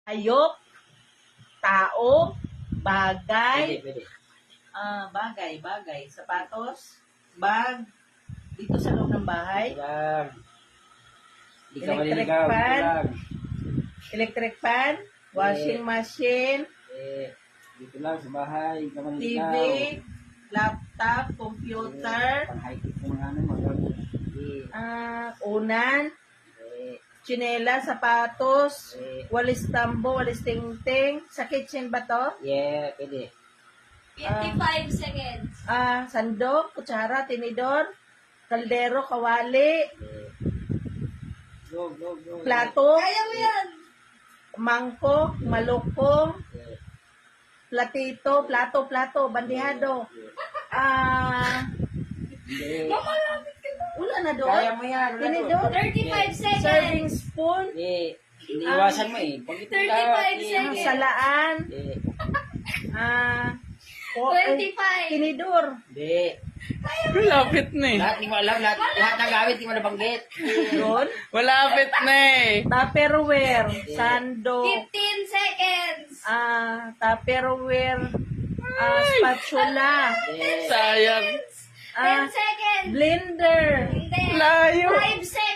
Hayop, tao, bagay, Pwede. bagay, sapatos, bag, dito sa loob ng bahay, Ito lang. Hindi ka Electric maliligaw. Ito fan. lang. electric fan, washing machine, Dito lang sa bahay. Hindi ka TV, maliligaw. laptop, computer, Pang-high-tech yung mga ano. Mga unan, tsinela, sapatos, walis tambo, walis tingting. Sa kitchen ba to? Yeah, pwede. 55 seconds. Sandok, kutsara, tinidor, kaldero, kawali, Go. plato, Kaya mo yan. mangkok, malukong, platito, plato, bandihado. Hindi. Wala na doon. Kaya mo yan. Wala Tinidor, 35 seconds. serving spoon, Hindi. Iniiwasan mo eh. Pag ito 35 seconds. salaan, Twenty five. tinidor, Hindi. Malapit na eh. Lahat di mo alam. Lahat ng gamit di mo nabanggit. doon, Malapit na eh. tupperware, sando, 15 seconds. tupperware, spatula, Hindi. Sayang. 10 seconds. blender, Hindi. Layo. 5 seconds.